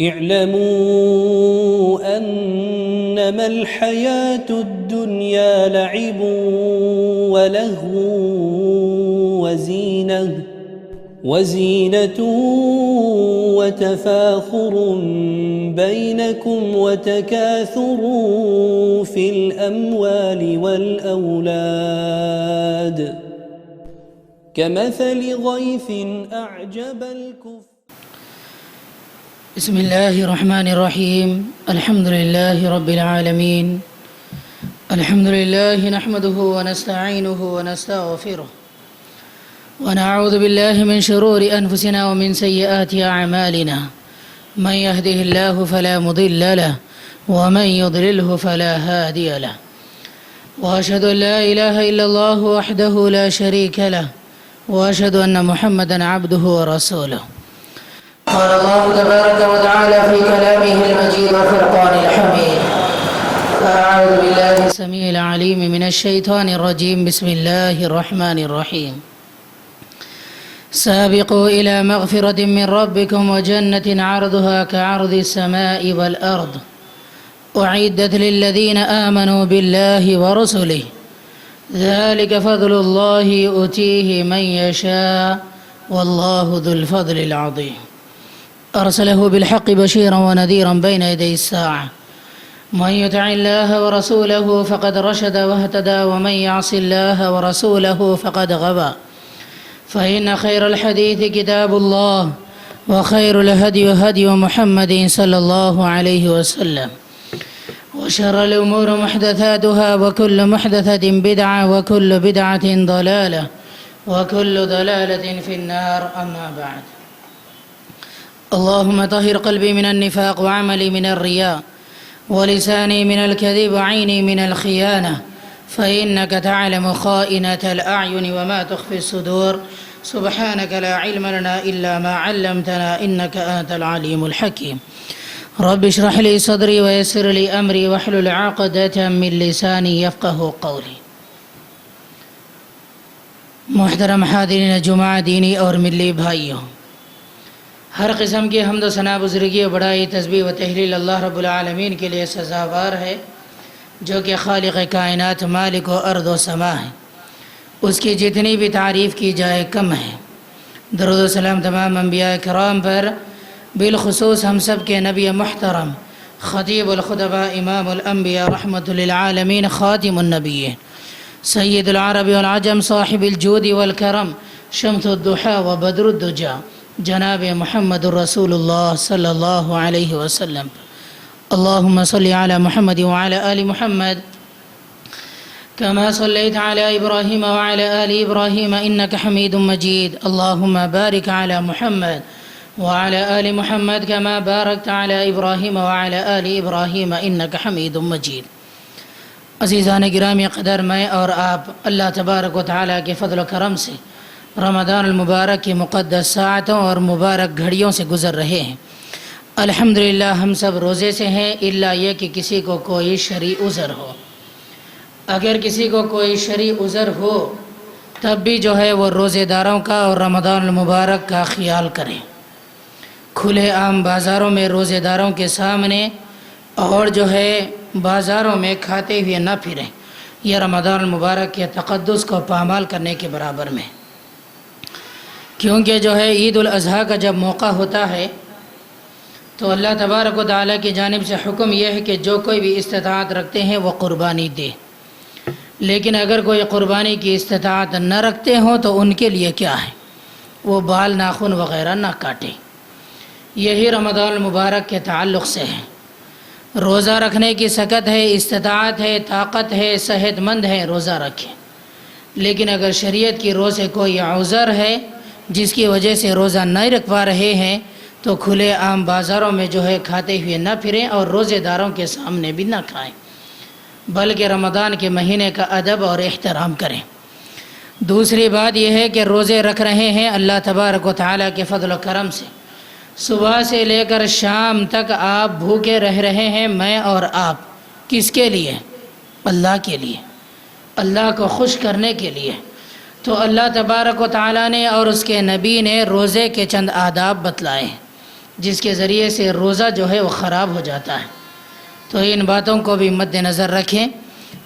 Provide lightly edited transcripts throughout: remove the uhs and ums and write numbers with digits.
اعلموا انما الحياة الدنيا لعب ولهو وزينة وتفاخر بينكم وتكاثر في الأموال والأولاد كمثل غيث أعجب الكفار. بسم الله الرحمن الرحيم. الحمد لله رب العالمين. الحمد لله نحمده ونستعينه ونستغفره ونعوذ بالله من شرور أنفسنا ومن سيئات أعمالنا. من يهده الله فلا مضل له ومن يضلله فلا هادي له. وأشهد أن لا إله إلا الله وحده لا شريك له وأشهد أن محمدا عبده ورسوله. قال الله تبارك وتعالى في كلامه المجيد وفرقان الحميد. أعوذ بالله السميع العليم من الشيطان الرجيم. بسم الله الرحمن الرحيم. سابقوا إلى مغفرة من ربكم وجنة عرضها كعرض السماء والأرض أعدت للذين آمنوا بالله ورسله ذلك فضل الله يؤتيه من يشاء والله ذو الفضل العظيم. أرسله بالحق بشيرا ونذيرا بين يدي الساعة. من يطع الله ورسوله فقد رشد واهتدى ومن يعص الله ورسوله فقد غوى. فإن خير الحديث كتاب الله وخير الهدي هدي محمد صلى الله عليه وسلم وشر الأمور محدثاتها وكل محدثة بدعة وكل بدعة ضلالة وكل ضلالة في النار. أما بعد. اللهم طهر قلبي من النفاق وعملي من الرياء ولساني من الكذب وعيني من الخيانة فإنك تعلم خائنة الأعين وما تخفي الصدور. سبحانك لا علم لنا إلا ما علمتنا إنك أنت العليم الحكيم. رب اشرح لي صدري ويسر لي أمري واحلل عقدة من لساني يفقه قولي. محترم حاضرین جمعہ دینی اور ملی بھائیوں، ہر قسم کی حمد و ثنا بزرگی و بڑائی تسبیح و تحلیل اللہ رب العالمین کے لیے سزاوار ہے، جو کہ خالق کائنات مالک و ارض و سما ہے. اس کی جتنی بھی تعریف کی جائے کم ہے. درود و سلام تمام انبیاء کرام پر، بالخصوص ہم سب کے نبی محترم خطیب الخطباء امام الانبیاء رحمت للعالمین خاتم النبیین سید العرب والعجم صاحب الجود والکرم شمس الضحى وبدر الدجى جناب محمد رسول اللہ صلی اللہ علیہ وسلم. اللهم صل على محمد وعلى آل محمد كما صليت على إبراهيم وعلى آل إبراهيم إنك حميد مجيد. اللهم بارك على محمد وعلى آل محمد كما باركت على إبراهيم وعلى آل إبراهيم إنك حميد مجيد. عزیزان گرامی قدر، میں اور آپ اللہ تبارک و تعالیٰ کے فضل و کرم سے رمضان المبارک کی مقدس ساعتوں اور مبارک گھڑیوں سے گزر رہے ہیں. الحمدللہ ہم سب روزے سے ہیں، الا یہ کہ کسی کو کوئی شرعی عذر ہو. اگر کسی کو کوئی شرعی عذر ہو تب بھی جو ہے وہ روزے داروں کا اور رمضان المبارک کا خیال کریں. کھلے عام بازاروں میں روزے داروں کے سامنے اور جو ہے بازاروں میں کھاتے ہوئے نہ پھریں. یہ رمضان المبارک کے تقدس کو پامال کرنے کے برابر میں، کیونکہ جو ہے عید الاضحیٰ کا جب موقع ہوتا ہے تو اللہ تبارک و تعالیٰ کی جانب سے حکم یہ ہے کہ جو کوئی بھی استطاعت رکھتے ہیں وہ قربانی دے. لیکن اگر کوئی قربانی کی استطاعت نہ رکھتے ہوں تو ان کے لیے کیا ہے، وہ بال ناخن وغیرہ نہ کاٹے. یہی رمضان المبارک کے تعلق سے ہے. روزہ رکھنے کی سکت ہے، استطاعت ہے، طاقت ہے، صحت مند ہے، روزہ رکھیں. لیکن اگر شریعت کی روح سے کوئی عذر ہے جس کی وجہ سے روزہ نہیں رکھ پا رہے ہیں تو کھلے عام بازاروں میں جو ہے کھاتے ہوئے نہ پھریں اور روزے داروں کے سامنے بھی نہ کھائیں، بلکہ رمضان کے مہینے کا ادب اور احترام کریں. دوسری بات یہ ہے کہ روزے رکھ رہے ہیں اللہ تبارک و تعالیٰ کے فضل و کرم سے، صبح سے لے کر شام تک آپ بھوکے رہ رہے ہیں، میں اور آپ. کس کے لیے؟ اللہ کے لیے، اللہ کو خوش کرنے کے لیے. تو اللہ تبارک و تعالیٰ نے اور اس کے نبی نے روزے کے چند آداب بتلائے ہیں جس کے ذریعے سے روزہ جو ہے وہ خراب ہو جاتا ہے۔ تو ان باتوں کو بھی مد نظر رکھیں،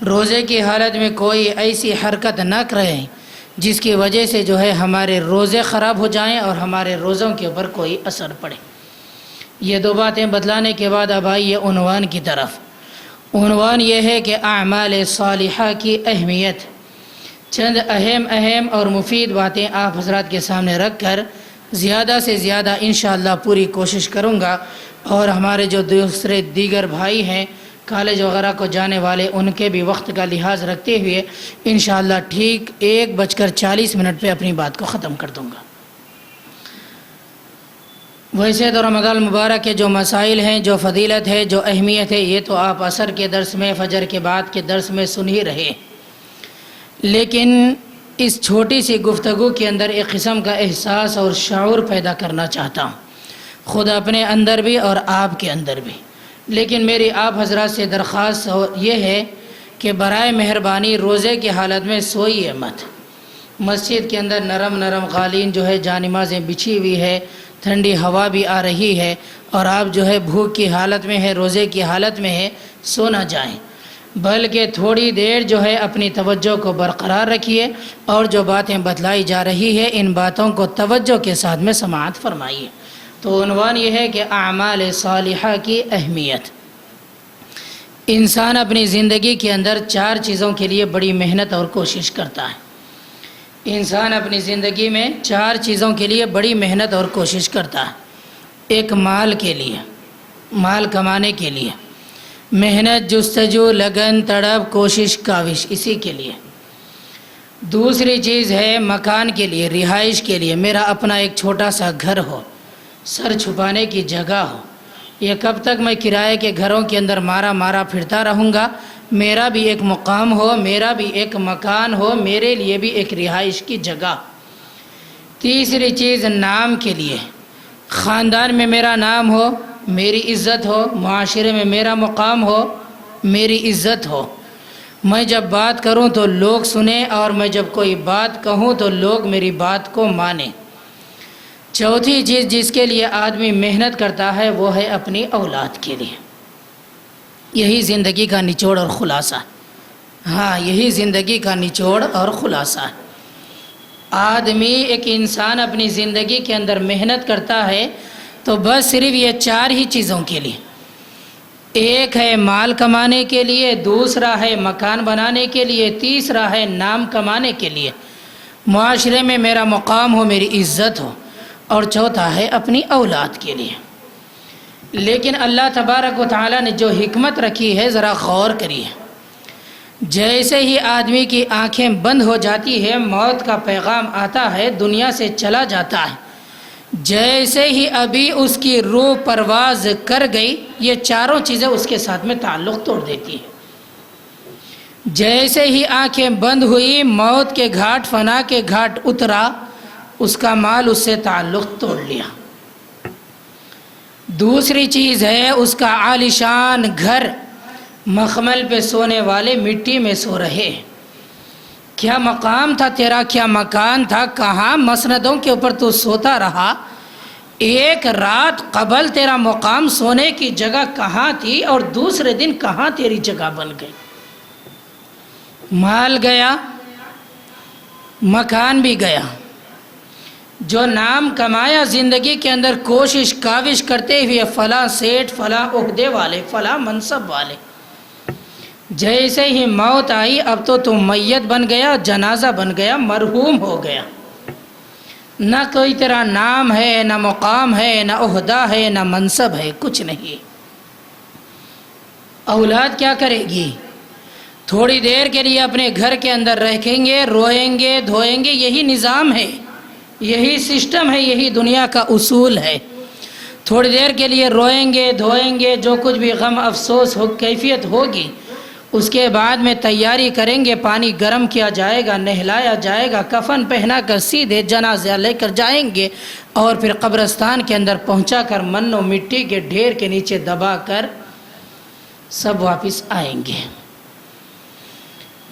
روزے کی حالت میں کوئی ایسی حرکت نہ کریں جس کی وجہ سے جو ہے ہمارے روزے خراب ہو جائیں اور ہمارے روزوں کے اوپر کوئی اثر پڑے۔ یہ دو باتیں بتلانے کے بعد اب آئیے عنوان کی طرف۔ عنوان یہ ہے کہ اعمال صالحہ کی اہمیت۔ چند اہم اور مفید باتیں آپ حضرات کے سامنے رکھ کر زیادہ سے زیادہ انشاءاللہ پوری کوشش کروں گا، اور ہمارے جو دیگر بھائی ہیں کالج وغیرہ کو جانے والے، ان کے بھی وقت کا لحاظ رکھتے ہوئے انشاءاللہ ٹھیک 1:40 پہ اپنی بات کو ختم کر دوں گا۔ ویسے تو رمضان المبارک کے جو مسائل ہیں، جو فضیلت ہے، جو اہمیت ہے، یہ تو آپ عصر کے درس میں، فجر کے بعد کے درس میں سن ہی رہے، لیکن اس چھوٹی سی گفتگو کے اندر ایک قسم کا احساس اور شعور پیدا کرنا چاہتا ہوں، خود اپنے اندر بھی اور آپ کے اندر بھی۔ لیکن میری آپ حضرات سے درخواست یہ ہے کہ برائے مہربانی روزے کی حالت میں سوئیے مت۔ مسجد کے اندر نرم قالین جو ہے جانمازیں بچھی ہوئی ہے، ٹھنڈی ہوا بھی آ رہی ہے، اور آپ جو ہے بھوک کی حالت میں ہے، روزے کی حالت میں ہے، سو نہ جائیں، بلکہ تھوڑی دیر جو ہے اپنی توجہ کو برقرار رکھیے، اور جو باتیں بتلائی جا رہی ہے ان باتوں کو توجہ کے ساتھ میں سماعت فرمائیے۔ تو عنوان یہ ہے کہ اعمال صالحہ کی اہمیت۔ انسان اپنی زندگی کے اندر 4 چیزوں کے لیے بڑی محنت اور کوشش کرتا ہے۔ انسان اپنی زندگی میں 4 چیزوں کے لیے بڑی محنت اور کوشش کرتا ہے۔ ایک مال کے لیے، مال کمانے کے لیے محنت، جستجو، لگن، تڑپ، کوشش، کاوش، اسی کے لیے۔ دوسری چیز ہے مکان کے لیے، رہائش کے لیے، میرا اپنا ایک چھوٹا سا گھر ہو، سر چھپانے کی جگہ ہو۔ یہ کب تک میں کرائے کے گھروں کے اندر مارا پھرتا رہوں گا؟ میرا بھی ایک مقام ہو، میرا بھی ایک مکان ہو، میرے لیے بھی ایک رہائش کی جگہ۔ تیسری چیز نام کے لیے، خاندان میں میرا نام ہو، میری عزت ہو، معاشرے میں میرا مقام ہو، میری عزت ہو، میں جب بات کروں تو لوگ سنیں، اور میں جب کوئی بات کہوں تو لوگ میری بات کو مانیں۔ چوتھی چیز جس کے لیے آدمی محنت کرتا ہے وہ ہے اپنی اولاد کے لیے۔ یہی زندگی کا نچوڑ اور خلاصہ ہے۔ ہاں، یہی زندگی کا نچوڑ اور خلاصہ ہے۔ آدمی، ایک انسان اپنی زندگی کے اندر محنت کرتا ہے تو بس صرف یہ 4 ہی چیزوں کے لیے۔ ایک ہے مال کمانے کے لیے، دوسرا ہے مکان بنانے کے لیے، تیسرا ہے نام کمانے کے لیے، معاشرے میں میرا مقام ہو، میری عزت ہو، اور چوتھا ہے اپنی اولاد کے لیے۔ لیکن اللہ تبارک و تعالیٰ نے جو حکمت رکھی ہے ذرا غور کریے۔ جیسے ہی آدمی کی آنکھیں بند ہو جاتی ہے، موت کا پیغام آتا ہے، دنیا سے چلا جاتا ہے، جیسے ہی ابھی اس کی روح پرواز کر گئی، یہ 4 چیزیں اس کے ساتھ میں تعلق توڑ دیتی ہیں۔ جیسے ہی آنکھیں بند ہوئی، موت کے گھاٹ، فنا کے گھاٹ اترا، اس کا مال اس سے تعلق توڑ لیا۔ دوسری چیز ہے اس کا عالیشان گھر، مخمل پہ سونے والے مٹی میں سو رہے۔ کیا مقام تھا تیرا، کیا مکان تھا، کہاں مسندوں کے اوپر تو سوتا رہا؟ ایک رات قبل تیرا مقام، سونے کی جگہ کہاں تھی، اور دوسرے دن کہاں تیری جگہ بن گئی؟ مال گیا، مکان بھی گیا، جو نام کمایا زندگی کے اندر کوشش کاوش کرتے ہوئے، فلاں سیٹ، فلاں عہدے والے، فلاں منصب والے، جیسے ہی موت آئی اب تو میت بن گیا، جنازہ بن گیا، مرحوم ہو گیا۔ نہ کوئی تیرا نام ہے، نہ مقام ہے، نہ عہدہ ہے، نہ منصب ہے، کچھ نہیں۔ اولاد کیا کرے گی؟ تھوڑی دیر کے لیے اپنے گھر کے اندر رکھیں گے، روئیں گے، دھوئیں گے، یہی نظام ہے، یہی سسٹم ہے، یہی دنیا کا اصول ہے۔ تھوڑی دیر کے لیے روئیں گے، دھوئیں گے، جو کچھ بھی غم افسوس ہو کیفیت ہوگی، اس کے بعد میں تیاری کریں گے، پانی گرم کیا جائے گا، نہلایا جائے گا، کفن پہنا کر سیدھے جنازہ لے کر جائیں گے، اور پھر قبرستان کے اندر پہنچا کر من و مٹی کے ڈھیر کے نیچے دبا کر سب واپس آئیں گے۔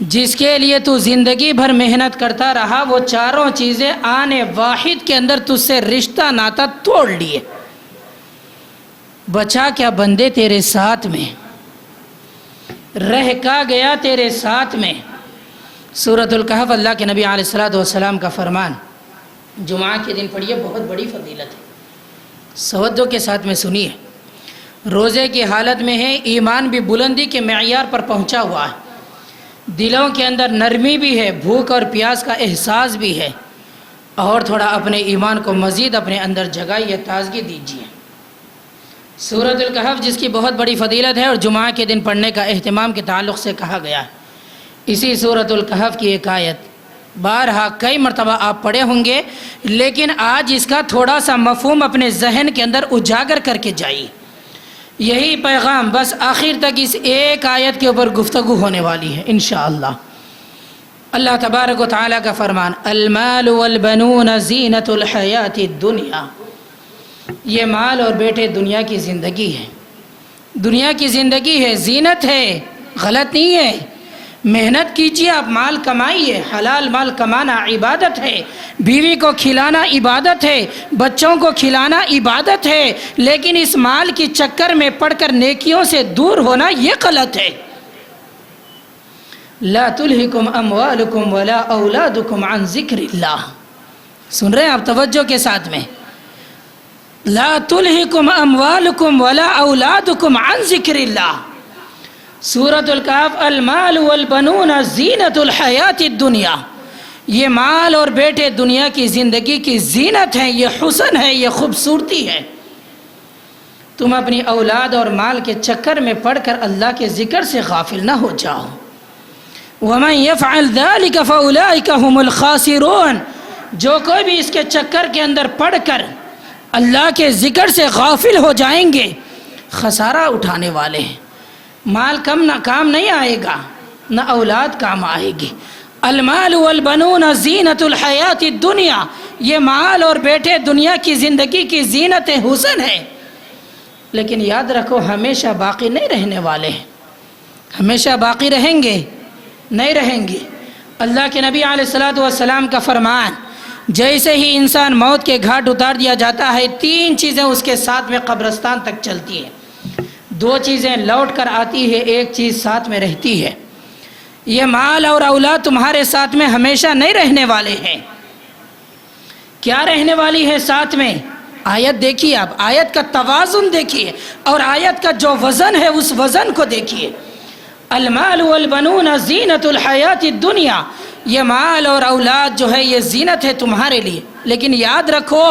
جس کے لیے تو زندگی بھر محنت کرتا رہا، وہ 4 چیزیں آنے واحد کے اندر تجھ سے رشتہ ناتا توڑ لیے۔ بچا کیا بندے تیرے ساتھ میں، رہ کا گیا تیرے ساتھ میں۔ سورۃ الکہف اللہ کے نبی علیہ الصلوۃ والسلام کا فرمان، جمعہ کے دن پڑھیے، بہت بڑی فضیلت ہے، توجہ کے ساتھ میں سنیے۔ روزے کی حالت میں ہے، ایمان بھی بلندی کے معیار پر پہنچا ہوا ہے، دلوں کے اندر نرمی بھی ہے، بھوک اور پیاس کا احساس بھی ہے، اور تھوڑا اپنے ایمان کو مزید اپنے اندر جگائیے، تازگی دیجیے۔ سورۃ الکہف جس کی بہت بڑی فضیلت ہے اور جمعہ کے دن پڑھنے کا اہتمام کے تعلق سے کہا گیا ہے، اسی سورۃ الکہف کی ایک آیت بارہا کئی مرتبہ آپ پڑھے ہوں گے، لیکن آج اس کا تھوڑا سا مفہوم اپنے ذہن کے اندر اجاگر کر کے جائیے۔ یہی پیغام بس آخر تک اس ایک آیت کے اوپر گفتگو ہونے والی ہے انشاءاللہ۔ اللہ تبارک و تعالیٰ کا فرمان، المال والبنون زینت الحیات الدنیا، یہ مال اور بیٹے دنیا کی زندگی ہے، دنیا کی زندگی ہے، زینت ہے، غلط نہیں ہے، محنت کیجیے، آپ مال کمائیے، حلال مال کمانا عبادت ہے، بیوی کو کھلانا عبادت ہے، بچوں کو کھلانا عبادت ہے، لیکن اس مال کی چکر میں پڑ کر نیکیوں سے دور ہونا یہ غلط ہے۔ لا تلہکم اموالکم ولا اولادکم عن ذکر اللہ، سن رہے ہیں آپ توجہ کے ساتھ میں، لا تلہکم اموالکم ولا اولادکم عن ذکر اللہ۔ سورۃ الکہف، المال والبنون زینت الحیات الدنیا، یہ مال اور بیٹے دنیا کی زندگی کی زینت ہیں، یہ حسن ہے، یہ خوبصورتی ہے۔ تم اپنی اولاد اور مال کے چکر میں پڑ کر اللہ کے ذکر سے غافل نہ ہو جاؤ۔ وَمَنْ يَفْعَلْ ذَلِكَ فَأُولَٰئِكَ هُمُ الْخَاسِرُونَ، جو کوئی بھی اس کے چکر کے اندر پڑ کر اللہ کے ذکر سے غافل ہو جائیں گے، خسارہ اٹھانے والے ہیں۔ مال کام نہیں آئے گا، نہ اولاد کام آئے گی۔ المال والبنون زینت الحیات الدنیا، یہ مال اور بیٹے دنیا کی زندگی کی زینت حسن ہے، لیکن یاد رکھو ہمیشہ باقی نہیں رہنے والے ہیں، ہمیشہ باقی رہیں گے نہیں رہیں گے۔ اللہ کے نبی علیہ الصلوۃ والسلام کا فرمان، جیسے ہی انسان موت کے گھاٹ اتار دیا جاتا ہے، تین چیزیں اس کے ساتھ میں قبرستان تک چلتی ہیں، دو چیزیں لوٹ کر آتی ہے، ایک چیز ساتھ میں رہتی ہے۔ یہ مال اور اولاد تمہارے ساتھ میں ہمیشہ نہیں رہنے والے ہیں۔ کیا رہنے والی ہے ساتھ میں؟ آیت دیکھیے، آپ آیت کا توازن دیکھیے اور آیت کا جو وزن ہے اس وزن کو دیکھیے۔ المال والبنون زینت الحیات الدنیا، یہ مال اور اولاد جو ہے یہ زینت ہے تمہارے لیے، لیکن یاد رکھو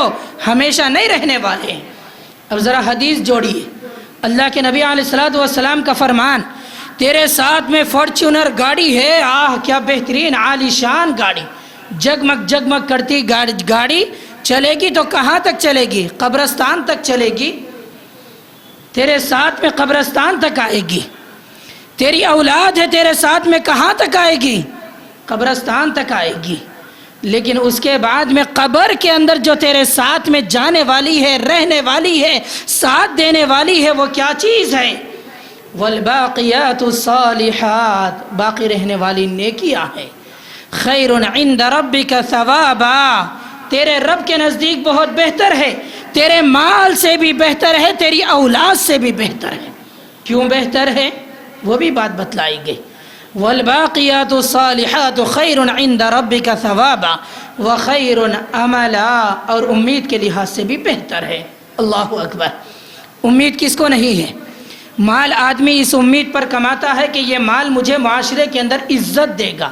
ہمیشہ نہیں رہنے والے ہیں۔ اب ذرا حدیث جوڑیے، اللہ کے نبی علیہ الصلوۃ والسلام کا فرمان، تیرے ساتھ میں فارچونر گاڑی ہے، آہ کیا بہترین عالی شان گاڑی، جگمگ جگمگ کرتی گاڑی چلے گی تو کہاں تک چلے گی؟ قبرستان تک چلے گی، تیرے ساتھ میں قبرستان تک آئے گی۔ تیری اولاد ہے تیرے ساتھ میں کہاں تک آئے گی؟ قبرستان تک آئے گی، لیکن اس کے بعد میں قبر کے اندر جو تیرے ساتھ میں جانے والی ہے، رہنے والی ہے، ساتھ دینے والی ہے، وہ کیا چیز ہے؟ والباقیات الصالحات، باقی رہنے والی نیکیاں ہیں، خیر عند ربک ثوابا، تیرے رب کے نزدیک بہت بہتر ہے، تیرے مال سے بھی بہتر ہے، تیری اولاد سے بھی بہتر ہے۔ کیوں بہتر ہے وہ بھی بات بتلائی گئی۔ والباقیات الصالحات خیر عند ربک ثوابا وخیر عملا، اور امید کے لحاظ سے بھی بہتر ہے۔ اللہ اکبر، امید کس کو نہیں ہے؟ مال آدمی اس امید پر کماتا ہے کہ یہ مال مجھے معاشرے کے اندر عزت دے گا،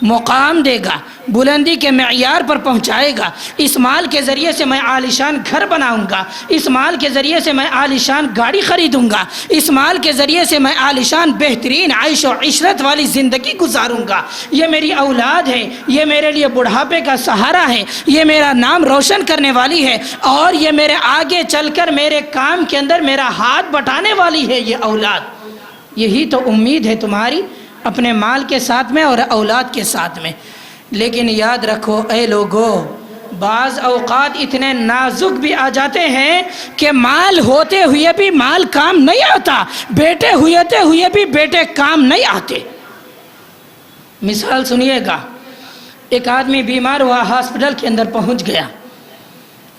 مقام دے گا، بلندی کے معیار پر پہنچائے گا، اس مال کے ذریعے سے میں عالیشان گھر بناؤں گا، اس مال کے ذریعے سے میں عالیشان گاڑی خریدوں گا، اس مال کے ذریعے سے میں عالیشان بہترین عیش و عشرت والی زندگی گزاروں گا، یہ میری اولاد ہے، یہ میرے لیے بڑھاپے کا سہارا ہے، یہ میرا نام روشن کرنے والی ہے، اور یہ میرے آگے چل کر میرے کام کے اندر میرا ہاتھ بٹانے والی ہے یہ اولاد۔ یہی تو امید ہے تمہاری اپنے مال کے ساتھ میں اور اولاد کے ساتھ میں۔ لیکن یاد رکھو اے لوگو، بعض اوقات اتنے نازک بھی آ جاتے ہیں کہ مال ہوتے ہوئے بھی مال کام نہیں آتا، بیٹے ہوتے ہوئے بھی بیٹے کام نہیں آتے۔ مثال سنیے گا، ایک آدمی بیمار ہوا، ہاسپٹل کے اندر پہنچ گیا،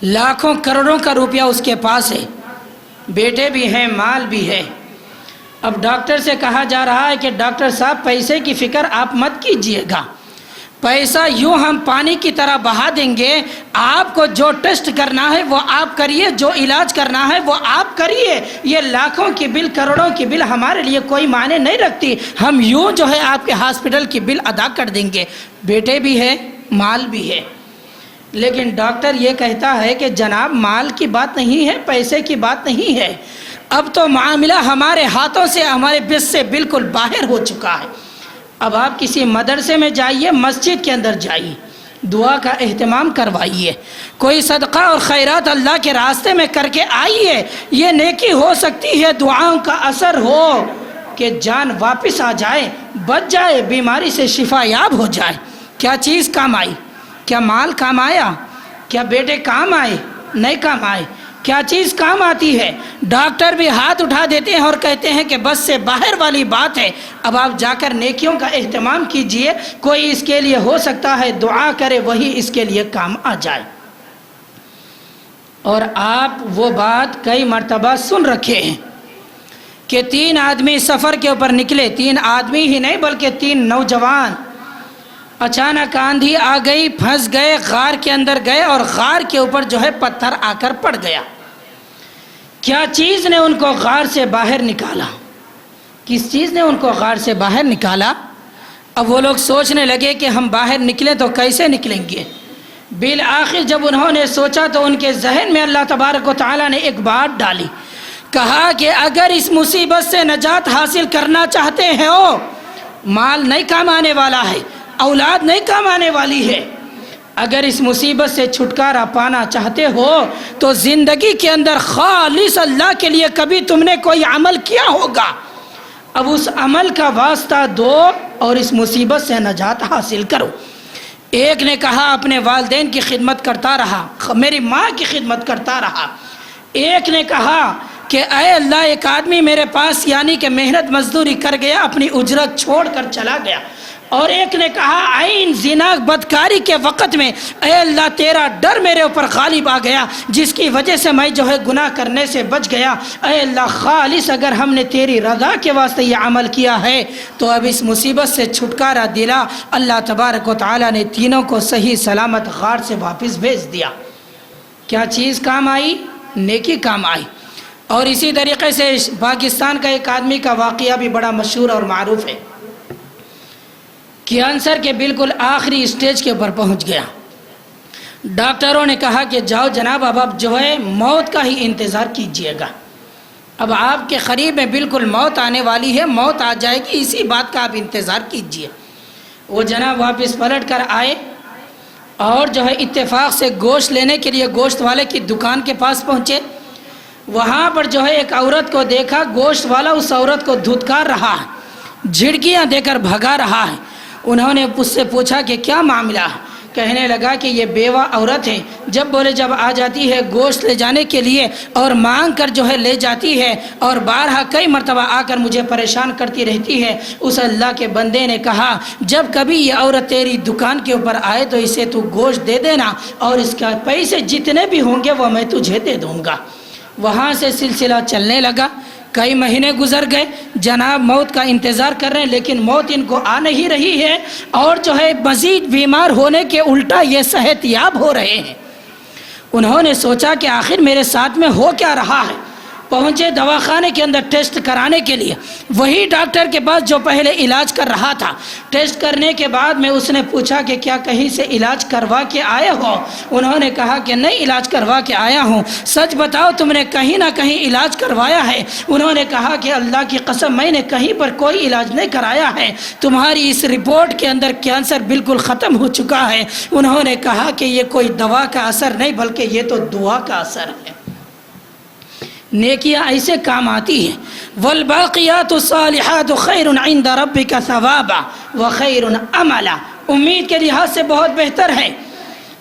لاکھوں کروڑوں کا روپیہ اس کے پاس ہے، بیٹے بھی ہیں، مال بھی ہے۔ اب ڈاکٹر سے کہا جا رہا ہے کہ ڈاکٹر صاحب پیسے کی فکر آپ مت کیجئے گا، پیسہ یوں ہم پانی کی طرح بہا دیں گے، آپ کو جو ٹیسٹ کرنا ہے وہ آپ کریے، جو علاج کرنا ہے وہ آپ کریے، یہ لاکھوں کی بل، کروڑوں کی بل ہمارے لیے کوئی معنی نہیں رکھتی، ہم یوں جو ہے آپ کے ہاسپٹل کی بل ادا کر دیں گے۔ بیٹے بھی ہے، مال بھی ہے، لیکن ڈاکٹر یہ کہتا ہے کہ جناب مال کی بات نہیں ہے، پیسے کی بات نہیں ہے، اب تو معاملہ ہمارے ہاتھوں سے، ہمارے بس سے بالکل باہر ہو چکا ہے۔ اب آپ کسی مدرسے میں جائیے، مسجد کے اندر جائیے، دعا کا اہتمام کروائیے، کوئی صدقہ اور خیرات اللہ کے راستے میں کر کے آئیے، یہ نیکی ہو سکتی ہے، دعاؤں کا اثر ہو کہ جان واپس آ جائے، بچ جائے، بیماری سے شفا یاب ہو جائے۔ کیا چیز کام آئی؟ کیا مال کام آیا؟ کیا بیٹے کام آئے؟ نہیں کام آئے۔ کیا چیز کام آتی ہے؟ ڈاکٹر بھی ہاتھ اٹھا دیتے ہیں اور کہتے ہیں کہ بس سے باہر والی بات ہے۔ اب آپ جا کر نیکیوں کا اہتمام کیجئے، کوئی اس کے لیے ہو سکتا ہے دعا کرے، وہی اس کے لیے کام آ جائے۔ اور آپ وہ بات کئی مرتبہ سن رکھے ہیں کہ 3 آدمی سفر کے اوپر نکلے، 3 آدمی ہی نہیں بلکہ 3 نوجوان، اچانک آندھی آ گئی، پھنس گئے، غار کے اندر گئے اور غار کے اوپر جو ہے پتھر آ کر پڑ گیا۔ کیا چیز نے ان کو غار سے باہر نکالا؟ کس چیز نے ان کو غار سے باہر نکالا؟ اب وہ لوگ سوچنے لگے کہ ہم باہر نکلیں تو کیسے نکلیں گے؟ بالآخر جب انہوں نے سوچا تو ان کے ذہن میں اللہ تبارک و تعالیٰ نے ایک بات ڈالی، کہا کہ اگر اس مصیبت سے نجات حاصل کرنا چاہتے ہو، مال نہیں کام آنے والا ہے، اولاد نہیں کام آنے والی ہے، اگر اس مصیبت سے چھٹکارا پانا چاہتے ہو تو زندگی کے اندر خالص اللہ کے لیے کبھی تم نے کوئی عمل کیا ہوگا، اب اس عمل کا واسطہ دو اور اس مصیبت سے نجات حاصل کرو۔ ایک نے کہا اپنے والدین کی خدمت کرتا رہا، میری ماں کی خدمت کرتا رہا۔ ایک نے کہا کہ اے اللہ، ایک آدمی میرے پاس یعنی کہ محنت مزدوری کر گیا، اپنی اجرت چھوڑ کر چلا گیا۔ اور ایک نے کہا عین زنا بدکاری کے وقت میں اے اللہ تیرا ڈر میرے اوپر غالب آ گیا، جس کی وجہ سے میں جو ہے گناہ کرنے سے بچ گیا، اے اللہ خالص اگر ہم نے تیری رضا کے واسطے یہ عمل کیا ہے تو اب اس مصیبت سے چھٹکارا دلا۔ اللہ تبارک و تعالیٰ نے تینوں کو صحیح سلامت غار سے واپس بھیج دیا۔ کیا چیز کام آئی؟ نیکی کام آئی۔ اور اسی طریقے سے پاکستان کا ایک آدمی کا واقعہ بھی بڑا مشہور اور معروف ہے، کینسر کے بالکل آخری اسٹیج کے اوپر پہنچ گیا۔ ڈاکٹروں نے کہا کہ جاؤ جناب، اب آپ جو ہے موت کا ہی انتظار کیجئے گا، اب آپ کے قریب میں بالکل موت آنے والی ہے، موت آ جائے گی، اسی بات کا آپ انتظار کیجئے۔ وہ جناب واپس پلٹ کر آئے اور جو ہے اتفاق سے گوشت لینے کے لیے گوشت والے کی دکان کے پاس پہنچے۔ وہاں پر جو ہے ایک عورت کو دیکھا، گوشت والا اس عورت کو دھتکار رہا ہے، جھڑکیاں دے کر بھگا رہا ہے۔ انہوں نے اس سے پوچھا کہ کیا معاملہ ہے؟ کہنے لگا کہ یہ بیوہ عورت ہے، جب آ جاتی ہے گوشت لے جانے کے لیے اور مانگ کر جو ہے لے جاتی ہے، اور بارہا کئی مرتبہ آ کر مجھے پریشان کرتی رہتی ہے۔ اس اللہ کے بندے نے کہا جب کبھی یہ عورت تیری دکان کے اوپر آئے تو اسے تو گوشت دے دینا، اور اس کا پیسے جتنے بھی ہوں گے وہ میں تجھے دے دوں گا۔ وہاں سے سلسلہ چلنے لگا، کئی مہینے گزر گئے، جناب موت کا انتظار کر رہے ہیں لیکن موت ان کو آ نہیں رہی ہے، اور جو ہے مزید بیمار ہونے کے الٹا یہ صحت یاب ہو رہے ہیں۔ انہوں نے سوچا کہ آخر میرے ساتھ میں ہو کیا رہا ہے۔ پہنچے دواخانے کے اندر ٹیسٹ کرانے کے لیے، وہی ڈاکٹر کے پاس جو پہلے علاج کر رہا تھا۔ ٹیسٹ کرنے کے بعد میں اس نے پوچھا کہ کیا کہیں سے علاج کروا کے آئے ہو؟ انہوں نے کہا کہ نہیں، علاج کروا کے آیا ہوں۔ سچ بتاؤ تم نے کہیں نہ کہیں علاج کروایا ہے؟ انہوں نے کہا کہ اللہ کی قسم میں نے کہیں پر کوئی علاج نہیں کرایا ہے، تمہاری اس رپورٹ کے اندر کینسر بالکل ختم ہو چکا ہے۔ انہوں نے کہا کہ یہ کوئی دوا کا اثر نہیں بلکہ یہ تو دعا کا اثر ہے۔ نیکیاں ایسے کام آتی ہیں۔ والباقیات الصالحات خیر عند ربک ثوابا وخیر عملا، امید کے لحاظ سے بہت بہتر ہے۔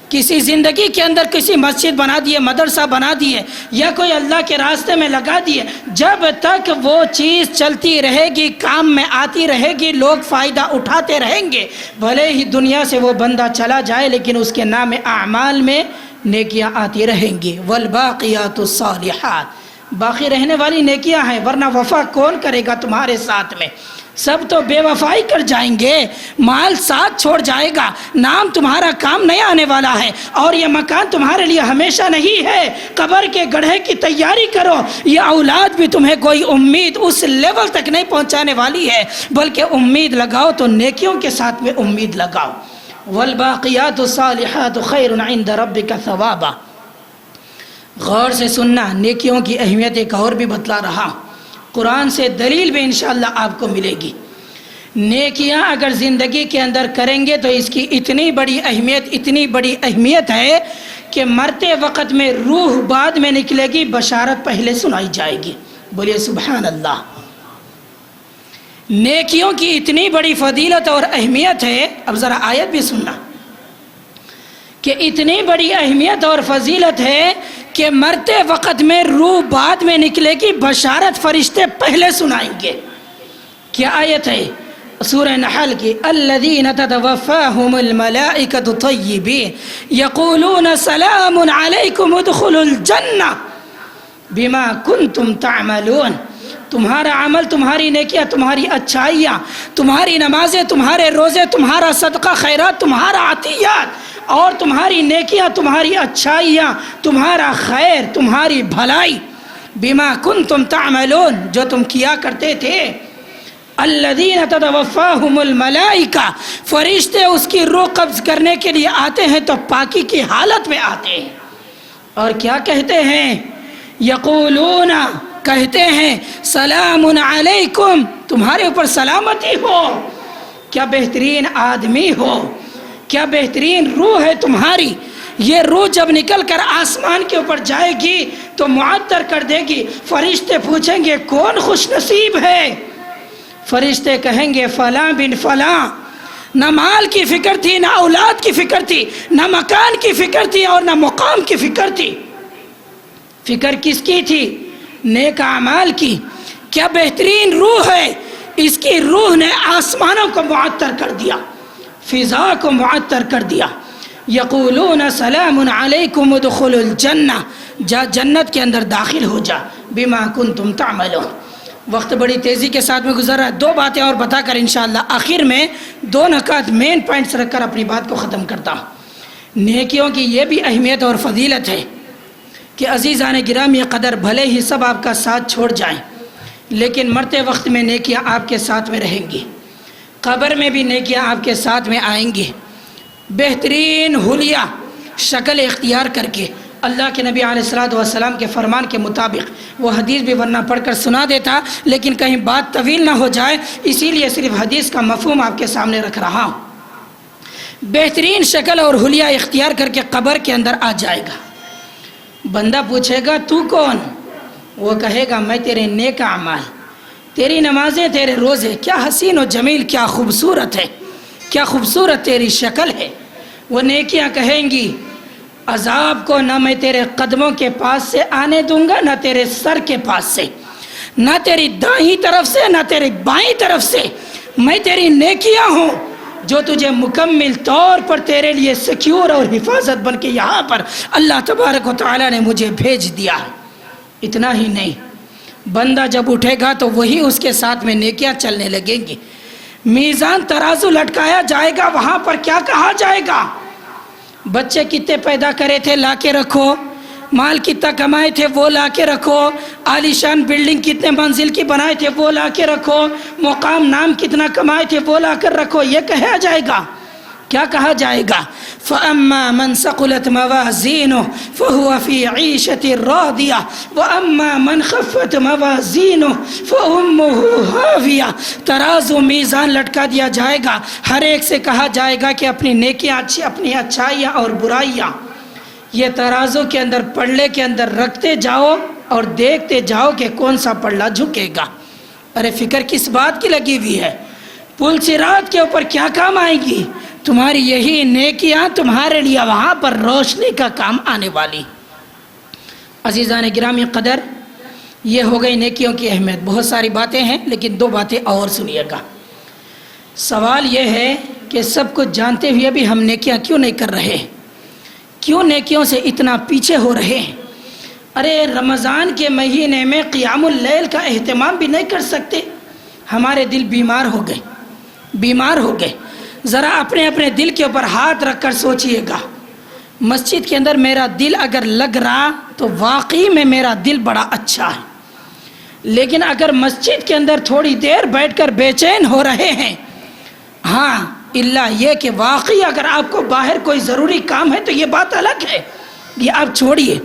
کسی زندگی کے اندر کسی مسجد بنا دیے، مدرسہ بنا دیے، یا کوئی اللہ کے راستے میں لگا دیے، جب تک وہ چیز چلتی رہے گی، کام میں آتی رہے گی، لوگ فائدہ اٹھاتے رہیں گے، بھلے ہی دنیا سے وہ بندہ چلا جائے لیکن اس کے نام اعمال میں نیکیاں آتی رہیں گی۔ والباقیات الصالحات، باقی رہنے والی نیکیاں ہیں، ورنہ وفا کون کرے گا تمہارے ساتھ میں؟ سب تو بے وفائی کر جائیں گے، مال ساتھ چھوڑ جائے گا، نام تمہارا کام نہیں آنے والا ہے، اور یہ مکان تمہارے لیے ہمیشہ نہیں ہے۔ قبر کے گڑھے کی تیاری کرو، یہ اولاد بھی تمہیں کوئی امید اس لیول تک نہیں پہنچانے والی ہے، بلکہ امید لگاؤ تو نیکیوں کے ساتھ میں امید لگاؤ۔ والباقیات الصالحات خیر عند ربک ثوابا۔ غور سے سننا، نیکیوں کی اہمیت ایک اور بھی بتلا رہا، قرآن سے دلیل بھی انشاءاللہ آپ کو ملے گی۔ نیکیاں اگر زندگی کے اندر کریں گے تو اس کی اتنی بڑی اہمیت ہے کہ مرتے وقت میں روح بعد میں نکلے گی، بشارت پہلے سنائی جائے گی۔ بولیے سبحان اللہ۔ نیکیوں کی اتنی بڑی فضیلت اور اہمیت ہے، اب ذرا آیت بھی سننا، کہ اتنی بڑی اہمیت اور فضیلت ہے کہ مرتے وقت میں روح بعد میں نکلے گی، بشارت فرشتے پہلے سنائیں گے۔ کیا آیت ہے؟ سورہ نحل کی، الذین تتوفاہم الملائکۃ طیبین یقولون سلام علیکم ادخلوا الجنہ بما کنتم تعملون۔ تمہارا عمل، تمہاری نیکیاں، تمہاری اچھائیاں، تمہاری نمازیں، تمہارے روزے، تمہارا صدقہ خیرات، تمہارا عطیات اور تمہاری نیکیاں، تمہاری اچھائیاں، تمہارا خیر، تمہاری بھلائی، بما کنتم تعملون، جو تم کیا کرتے تھے۔ الذین تتوفاہم الملائکہ، فرشتے اس کی روح قبض کرنے کے لیے آتے ہیں تو پاکی کی حالت میں آتے ہیں، اور کیا کہتے ہیں؟ یقولون، کہتے ہیں، سلام علیکم، تمہارے اوپر سلامتی ہو۔ کیا بہترین آدمی ہو، کیا بہترین روح ہے تمہاری۔ یہ روح جب نکل کر آسمان کے اوپر جائے گی تو معطر کر دے گی، فرشتے پوچھیں گے کون خوش نصیب ہے؟ فرشتے کہیں گے فلاں بن فلاں۔ نہ مال کی فکر تھی، نہ اولاد کی فکر تھی، نہ مکان کی فکر تھی، اور نہ مقام کی فکر تھی۔ فکر کس کی تھی؟ نیک اعمال کی۔ کیا بہترین روح ہے، اس کی روح نے آسمانوں کو معطر کر دیا، فضا کو معطر کر دیا۔ یقولون سلام علیکم ادخلوا الجنہ، جا جنت کے اندر داخل ہو جا، بما کنتم تعملون۔ وقت بڑی تیزی کے ساتھ میں گزر رہا ہے، دو باتیں اور بتا کر انشاءاللہ آخر میں دو نکات مین پوائنٹس رکھ کر اپنی بات کو ختم کرتا ہوں۔ نیکیوں کی یہ بھی اہمیت اور فضیلت ہے کہ عزیزان گرامی قدر، بھلے ہی سب آپ کا ساتھ چھوڑ جائیں لیکن مرتے وقت میں نیکیاں آپ کے ساتھ میں رہیں گی، قبر میں بھی نیکیاں آپ کے ساتھ میں آئیں گی۔ بہترین حلیہ شکل اختیار کر کے اللہ کے نبی علیہ الصلوۃ والسلام کے فرمان کے مطابق، وہ حدیث بھی ورنہ پڑھ کر سنا دیتا لیکن کہیں بات طویل نہ ہو جائے، اسی لیے صرف حدیث کا مفہوم آپ کے سامنے رکھ رہا ہوں۔ بہترین شکل اور حلیہ اختیار کر کے قبر کے اندر آ جائے گا۔ بندہ پوچھے گا تو کون؟ وہ کہے گا میں تیرے نیک اعمال، تیری نمازیں، تیرے روزے، کیا حسین و جمیل، کیا خوبصورت ہے، کیا خوبصورت تیری شکل ہے۔ وہ نیکیاں کہیں گی عذاب کو نہ میں تیرے قدموں کے پاس سے آنے دوں گا، نہ تیرے سر کے پاس سے، نہ تیری دائیں طرف سے، نہ تیری بائیں طرف سے۔ میں تیری نیکیاں ہوں جو تجھے مکمل طور پر تیرے لیے سیکیور اور حفاظت بن کے یہاں پر اللہ تبارک و تعالیٰ نے مجھے بھیج دیا ہے۔ اتنا ہی نہیں، بندہ جب اٹھے گا تو وہی اس کے ساتھ میں نیکیاں چلنے لگیں گی۔ میزان ترازو لٹکایا جائے گا، وہاں پر کیا کہا جائے گا؟ بچے کتنے پیدا کرے تھے لا کے رکھو، مال کتنا کمائے تھے وہ لا کے رکھو، عالیشان بلڈنگ کتنے منزل کی بنائے تھے وہ لا کے رکھو، مقام نام کتنا کمائے تھے وہ لا کر رکھو۔ یہ کہا جائے گا، کیا کہا جائے گا؟ فَأَمَّا مَنْ ثَقُلَتْ مَوَازِينُهُ فَهُوَ فِي عِيشَةٍ رَاضِيَةٍ وَأَمَّا مَنْ خَفَّتْ مَوَازِينُهُ فَأُمُّهُ هَاوِيَةٌ۔ ترازو میزان لٹکا دیا جائے گا، ہر ایک سے کہا جائے گا کہ اپنی نیکیاں، اپنی اچھائیاں اور برائیاں یہ ترازو کے اندر، پلڑے کے اندر رکھتے جاؤ اور دیکھتے جاؤ کہ کون سا پلڑا جھکے گا۔ ارے فکر کس بات کی لگی ہوئی ہے؟ پل صراط کے اوپر کیا کام آئے گی؟ تمہاری یہی نیکیاں تمہارے لیے وہاں پر روشنی کا کام آنے والی۔ عزیزان گرامی قدر، یہ ہو گئی نیکیوں کی اہمیت۔ بہت ساری باتیں ہیں لیکن دو باتیں اور سنیے گا۔ سوال یہ ہے کہ سب کچھ جانتے ہوئے بھی ہم نیکیاں کیوں نہیں کر رہے؟ کیوں نیکیوں سے اتنا پیچھے ہو رہے ہیں؟ ارے رمضان کے مہینے میں قیام اللیل کا اہتمام بھی نہیں کر سکتے. ہمارے دل بیمار ہو گئے. ذرا اپنے اپنے دل کے اوپر ہاتھ رکھ کر سوچئے گا. مسجد کے اندر میرا دل اگر لگ رہا تو واقعی میں میرا دل بڑا اچھا ہے، لیکن اگر مسجد کے اندر تھوڑی دیر بیٹھ کر بے چین ہو رہے ہیں، ہاں الا یہ کہ واقعی اگر آپ کو باہر کوئی ضروری کام ہے تو یہ بات الگ ہے، یہ آپ چھوڑیے.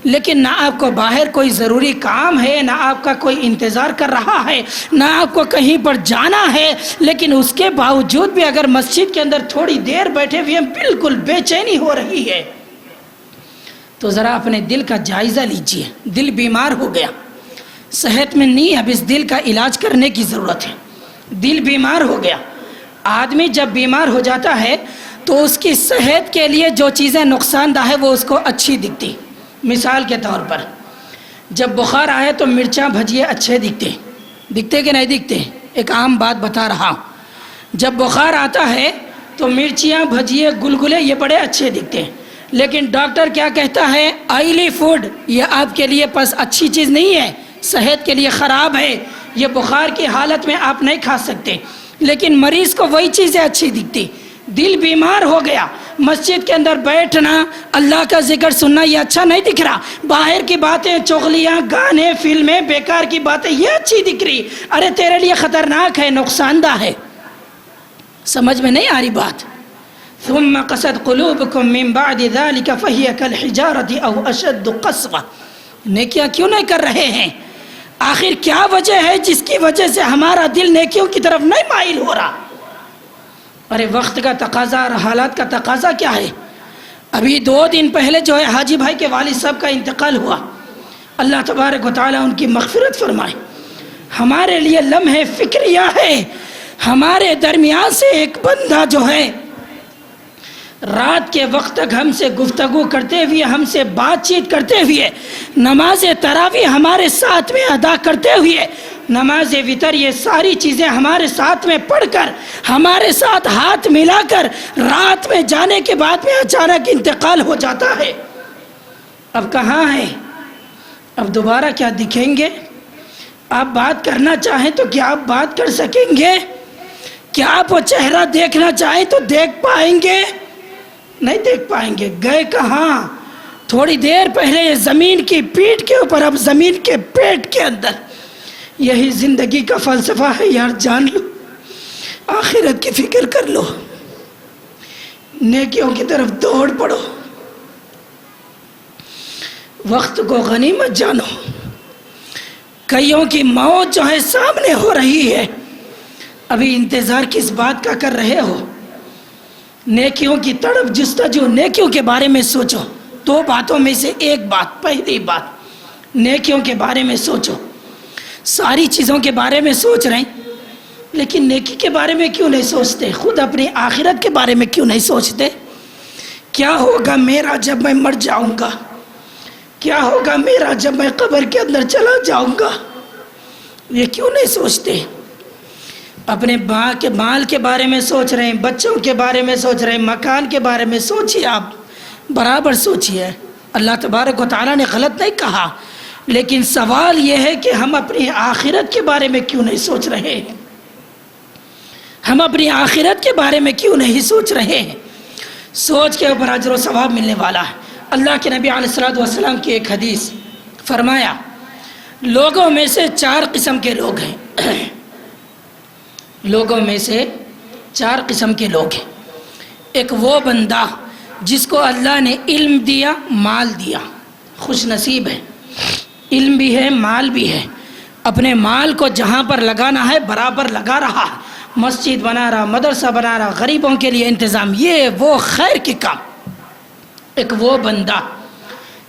لیکن نہ آپ کو باہر کوئی ضروری کام ہے، نہ آپ کا کوئی انتظار کر رہا ہے، نہ آپ کو کہیں پر جانا ہے، لیکن اس کے باوجود بھی اگر مسجد کے اندر تھوڑی دیر بیٹھے ہوئے بالکل بے چینی ہو رہی ہے، تو ذرا اپنے دل کا جائزہ لیجئے. دل بیمار ہو گیا، صحت میں نہیں. اب اس دل کا علاج کرنے کی ضرورت ہے. دل بیمار ہو گیا. آدمی جب بیمار ہو جاتا ہے تو اس کی صحت کے لیے جو چیزیں نقصان دہ ہے وہ اس کو اچھی دکھتی. مثال کے طور پر جب بخار آئے تو مرچاں بھجیے اچھے دکھتے کہ نہیں دکھتے؟ ایک عام بات بتا رہا ہوں. جب بخار آتا ہے تو مرچیاں بھجیے گلگلے یہ بڑے اچھے دکھتے ہیں، لیکن ڈاکٹر کیا کہتا ہے؟ آئلی فوڈ یہ آپ کے لیے بس اچھی چیز نہیں ہے، صحت کے لیے خراب ہے، یہ بخار کی حالت میں آپ نہیں کھا سکتے. لیکن مریض کو وہی چیزیں اچھی دکھتی. دل بیمار ہو گیا. مسجد کے اندر بیٹھنا، اللہ کا ذکر سننا یہ اچھا نہیں دکھ رہا. باہر کی باتیں، چغلیاں، گانے، فلمیں، بیکار کی باتیں یہ اچھی دکھ رہی. ارے تیرے لیے خطرناک ہے، نقصان دہ ہے. سمجھ میں نہیں آ رہی بات؟ ثم قست قلوبكم من بعد ذلك فهي كالحجارة او اشد قسوة. نیکیاں کیوں نہیں کر رہے ہیں؟ آخر کیا وجہ ہے جس کی وجہ سے ہمارا دل نیکیوں کی طرف نہیں مائل ہو رہا؟ ارے وقت کا تقاضا اور حالات کا تقاضا کیا ہے؟ ابھی 2 دن پہلے جو ہے حاجی بھائی کے والد صاحب کا انتقال ہوا. اللہ تبارک و تعالیٰ ان کی مغفرت فرمائے. ہمارے لیے لمحے فکریہ ہے. ہمارے درمیان سے ایک بندہ جو ہے رات کے وقت تک ہم سے گفتگو کرتے ہوئے، ہم سے بات چیت کرتے ہوئے، نماز تراویح ہمارے ساتھ میں ادا کرتے ہوئے، نماز وتر یہ ساری چیزیں ہمارے ساتھ میں پڑھ کر، ہمارے ساتھ ہاتھ ملا کر رات میں جانے کے بعد میں اچانک انتقال ہو جاتا ہے. اب کہاں ہے؟ اب دوبارہ کیا دکھیں گے؟ آپ بات کرنا چاہیں تو کیا آپ بات کر سکیں گے؟ کیا آپ وہ چہرہ دیکھنا چاہیں تو دیکھ پائیں گے؟ نہیں دیکھ پائیں گے. گئے کہاں؟ تھوڑی دیر پہلے یہ زمین کی پیٹھ کے اوپر، اب زمین کے پیٹ کے اندر. یہی زندگی کا فلسفہ ہے یار. جان لو، آخرت کی فکر کر لو، نیکیوں کی طرف دوڑ پڑو، وقت کو غنیمت جانو. کئیوں کی موت جو ہے سامنے ہو رہی ہے، ابھی انتظار کس بات کا کر رہے ہو؟ نیکیوں کی تڑپ جستجو. نیکیوں کے بارے میں سوچو. 2 باتوں میں سے ایک بات. پہلی بات، نیکیوں کے بارے میں سوچو. ساری چیزوں کے بارے میں سوچ رہے ہیں، لیکن نیکی کے بارے میں کیوں نہیں سوچتے؟ خود اپنی آخرت کے بارے میں کیوں نہیں سوچتے؟ کیا ہوگا میرا جب میں مر جاؤں گا؟ کیا ہوگا میرا جب میں قبر کے اندر چلا جاؤں گا؟ یہ کیوں نہیں سوچتے؟ اپنے مال کے بارے میں سوچ رہے ہیں، بچوں کے بارے میں سوچ رہے ہیں، مکان کے بارے میں سوچیے. آپ برابر سوچیے. اللہ تبارک و تعالیٰ نے غلط نہیں کہا، لیکن سوال یہ ہے کہ ہم اپنی آخرت کے بارے میں کیوں نہیں سوچ رہے ہیں؟ ہم اپنی آخرت کے بارے میں کیوں نہیں سوچ رہے ہیں؟ سوچ کے اوپر اجر و ثواب ملنے والا ہے. اللہ کے نبی علیہ الصلوۃ والسلام کی ایک حدیث فرمایا، لوگوں میں سے 4 قسم کے لوگ ہیں. لوگوں میں سے 4 قسم کے لوگ ہیں. ایک وہ بندہ جس کو اللہ نے علم دیا، مال دیا، خوش نصیب ہے. علم بھی ہے، مال بھی ہے. اپنے مال کو جہاں پر لگانا ہے برابر لگا رہا ہے. مسجد بنا رہا، مدرسہ بنا رہا، غریبوں کے لیے انتظام، یہ وہ خیر کے کام. ایک وہ بندہ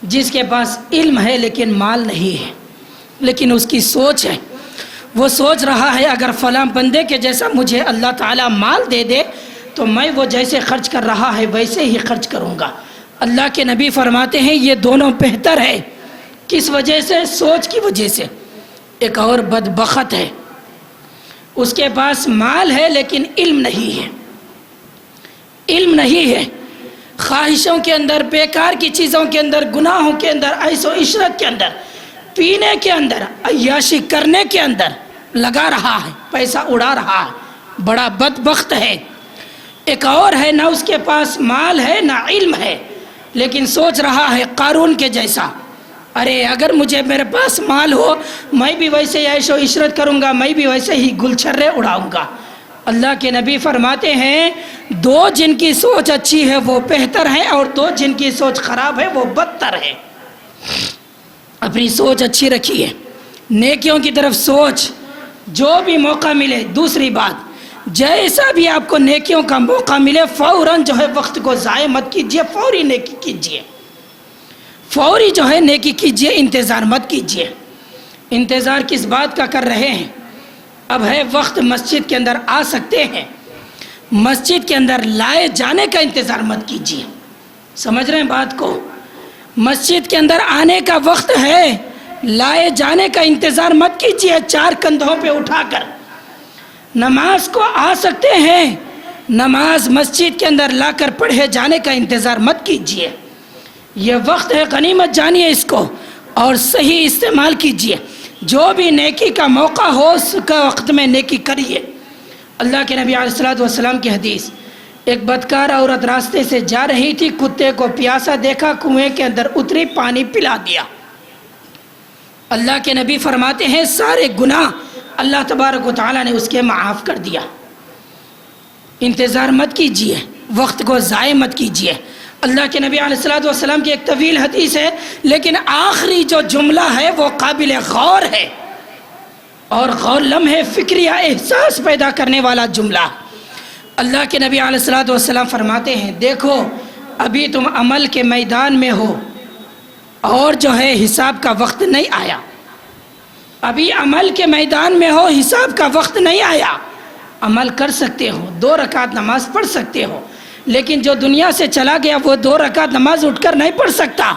جس کے پاس علم ہے لیکن مال نہیں ہے، لیکن اس کی سوچ ہے. وہ سوچ رہا ہے اگر فلاں بندے کے جیسا مجھے اللہ تعالیٰ مال دے دے تو میں وہ جیسے خرچ کر رہا ہے ویسے ہی خرچ کروں گا. اللہ کے نبی فرماتے ہیں یہ دونوں بہتر ہے. کس وجہ سے؟ سوچ کی وجہ سے. ایک اور بدبخت ہے، اس کے پاس مال ہے لیکن علم نہیں ہے. علم نہیں ہے. خواہشوں کے اندر، بیکار کی چیزوں کے اندر، گناہوں کے اندر، عیش و عشرت کے اندر، پینے کے اندر، عیاشی کرنے کے اندر لگا رہا ہے، پیسہ اڑا رہا ہے، بڑا بدبخت ہے۔ ایک اور ہے، نہ اس کے پاس مال ہے نہ علم ہے، لیکن سوچ رہا ہے قارون کے جیسا، ارے اگر میرے پاس مال ہو میں بھی ویسے ہی عیش و عشرت کروں گا، میں بھی ویسے ہی گلچھرے اڑاؤں گا۔ اللہ کے نبی فرماتے ہیں دو جن کی سوچ اچھی ہے وہ بہتر ہے، اور دو جن کی سوچ خراب ہے وہ بدتر ہے۔ اپنی سوچ اچھی رکھیے، نیکیوں کی طرف سوچ، جو بھی موقع ملے۔ دوسری بات، جیسا بھی آپ کو نیکیوں کا موقع ملے فوراً جو ہے وقت کو ضائع مت کیجیے، فوری نیکی کیجیے، فوری جو ہے نیکی کیجیے، انتظار مت کیجیے۔ انتظار کس بات کا کر رہے ہیں؟ اب ہے وقت، مسجد کے اندر آ سکتے ہیں، مسجد کے اندر لائے جانے کا انتظار مت کیجیے۔ سمجھ رہے ہیں بات کو؟ مسجد کے اندر آنے کا وقت ہے، لائے جانے کا انتظار مت کیجیے چار کندھوں پہ اٹھا کر۔ نماز کو آ سکتے ہیں، نماز مسجد کے اندر لا کر پڑھے جانے کا انتظار مت کیجیے۔ یہ وقت ہے، غنیمت جانیے اس کو اور صحیح استعمال کیجیے۔ جو بھی نیکی کا موقع ہو اس کا وقت میں نیکی کریے۔ اللہ کے نبی علیہ الصلوۃ والسلام کی حدیث، ایک بدکار عورت راستے سے جا رہی تھی، کتے کو پیاسا دیکھا، کنویں کے اندر اتری، پانی پلا دیا۔ اللہ کے نبی فرماتے ہیں سارے گناہ اللہ تبارک و تعالیٰ نے اس کے معاف کر دیا۔ انتظار مت کیجیے، وقت کو ضائع مت کیجیے۔ اللہ کے نبی علیہ الصلوۃ والسلام کی ایک طویل حدیث ہے، لیکن آخری جو جملہ ہے وہ قابل غور ہے، اور غور لمحے فکریہ احساس پیدا کرنے والا جملہ۔ اللہ کے نبی علیہ الصلوۃ والسلام فرماتے ہیں دیکھو ابھی تم عمل کے میدان میں ہو اور جو ہے حساب کا وقت نہیں آیا، ابھی عمل کے میدان میں ہو، حساب کا وقت نہیں آیا۔ عمل کر سکتے ہو، 2 رکعت نماز پڑھ سکتے ہو، لیکن جو دنیا سے چلا گیا وہ 2 رکعت نماز اٹھ کر نہیں پڑھ سکتا۔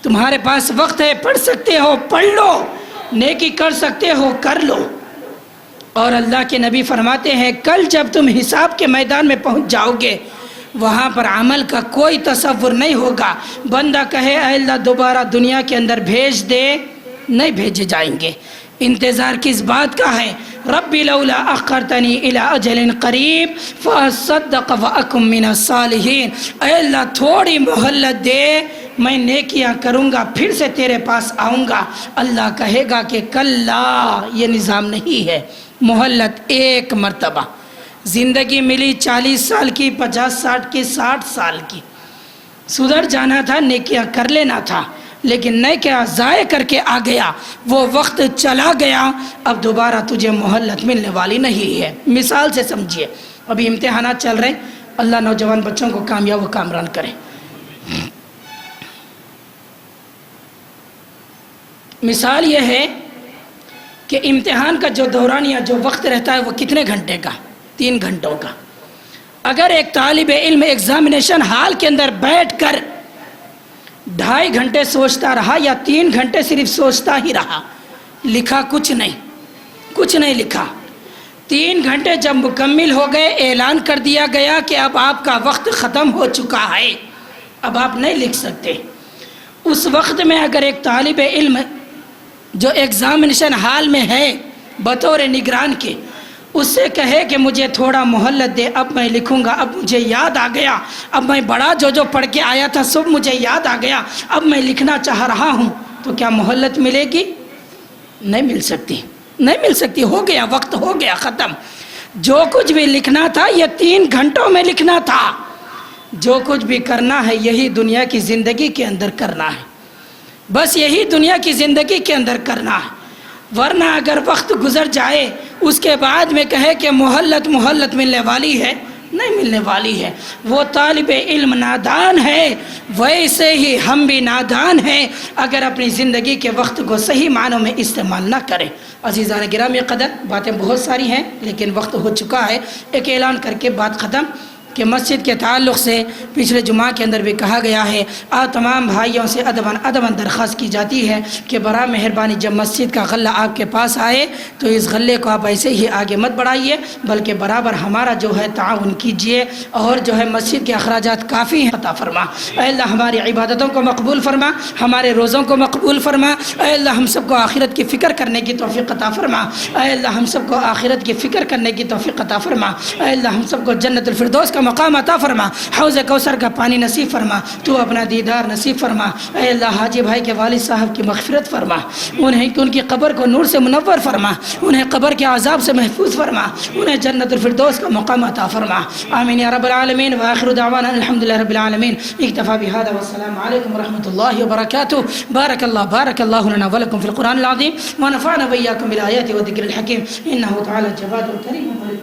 تمہارے پاس وقت ہے، پڑھ سکتے ہو پڑھ لو، نیکی کر سکتے ہو کر لو۔ اور اللہ کے نبی فرماتے ہیں کل جب تم حساب کے میدان میں پہنچ جاؤ گے وہاں پر عمل کا کوئی تصور نہیں ہوگا۔ بندہ کہے اے اللہ دوبارہ دنیا کے اندر بھیج دے، نہیں بھیجے جائیں گے۔ انتظار کس بات کا ہے؟ ربی لولا اخرتنی الی اجل قریب فاصدق واکن من الصالحین، اے اللہ تھوڑی مہلت دے، میں نیکیاں کروں گا، پھر سے تیرے پاس آؤں گا۔ اللہ کہے گا کہ کلا، یہ نظام نہیں ہے، مہلت ایک مرتبہ۔ زندگی ملی 40 سال کی، 50 60 کی، 60 سال کی، سدھر جانا تھا، نیکیاں کر لینا تھا، لیکن نہیں کیا، ضائع کر کے آ گیا، وہ وقت چلا گیا، اب دوبارہ تجھے مہلت ملنے والی نہیں ہے۔ مثال سے سمجھیے، ابھی امتحانات چل رہے ہیں، اللہ نوجوان بچوں کو کامیاب و کامران کرے۔ مثال یہ ہے کہ امتحان کا جو دورانیہ جو وقت رہتا ہے وہ کتنے گھنٹے کا؟ 3 گھنٹوں کا۔ اگر ایک طالب علم ایگزامینیشن ہال کے اندر بیٹھ کر 2.5 گھنٹے سوچتا رہا یا 3 گھنٹے صرف سوچتا ہی رہا، لکھا کچھ نہیں لکھا، 3 گھنٹے جب مکمل ہو گئے اعلان کر دیا گیا کہ اب آپ کا وقت ختم ہو چکا ہے، اب آپ نہیں لکھ سکتے۔ اس وقت میں اگر ایک طالب علم جو ایگزامینیشن ہال میں ہے بطور نگران کے، اس سے کہے کہ مجھے تھوڑا مہلت دے، اب میں لکھوں گا، اب مجھے یاد آ گیا، اب میں بڑا جو پڑھ کے آیا تھا سب مجھے یاد آ گیا، اب میں لکھنا چاہ رہا ہوں، تو کیا مہلت ملے گی؟ نہیں مل سکتی، ہو گیا، وقت ہو گیا، ختم۔ جو کچھ بھی لکھنا تھا یہ 3 گھنٹوں میں لکھنا تھا۔ جو کچھ بھی کرنا ہے یہی دنیا کی زندگی کے اندر کرنا ہے، بس یہی دنیا کی زندگی کے اندر کرنا ہے، ورنہ اگر وقت گزر جائے اس کے بعد میں کہے کہ مہلت ملنے والی ہے، نہیں ملنے والی ہے۔ وہ طالب علم نادان ہے، ویسے ہی ہم بھی نادان ہیں اگر اپنی زندگی کے وقت کو صحیح معنوں میں استعمال نہ کریں۔ عزیزان گرامی قدر، باتیں بہت ساری ہیں لیکن وقت ہو چکا ہے، ایک اعلان کر کے بات ختم کہ مسجد کے تعلق سے پچھلے جمعہ کے اندر بھی کہا گیا ہے، آپ تمام بھائیوں سے ادباً درخواست کی جاتی ہے کہ برائے مہربانی جب مسجد کا غلہ آپ کے پاس آئے تو اس غلے کو آپ ایسے ہی آگے مت بڑھائیے، بلکہ برابر ہمارا جو ہے تعاون کیجئے، اور جو ہے مسجد کے اخراجات کافی ہیں، عطا فرما۔ اے اللہ ہماری عبادتوں کو مقبول فرما، ہمارے روزوں کو مقبول فرما۔ اے اللہ ہم سب کو آخرت کی فکر کرنے کی توفیق عطا فرما۔ اے اللہ ہم سب کو آخرت کی فکر کرنے کی توفیق عطا فرما۔ اے اللہ ہم سب کو جنت الفردوس کا مقام عطا فرما، حوض کوثر کا پانی نصیب فرما، تو اپنا دیدار نصیب فرما۔ اے اللہ حاجی بھائی کے والد صاحب کی مغفرت فرما، ان کی قبر کو نور سے منور فرما، انہیں قبر کے عذاب سے محفوظ فرما، انہیں جنت الفردوس کا مقام عطا فرما۔ آمین یا رب العالمین۔ وآخر دعوانا الحمدللہ رب العالمین۔ اکتفا بہذا والسلام علیکم ورحمۃ اللہ وبرکاتہ۔ بارک اللہ لنا ولکم فی القرآن العظیم ونفعنا وإياكم بالآیات والذکر الحکیم، انہ تعالی الجواد الکریم۔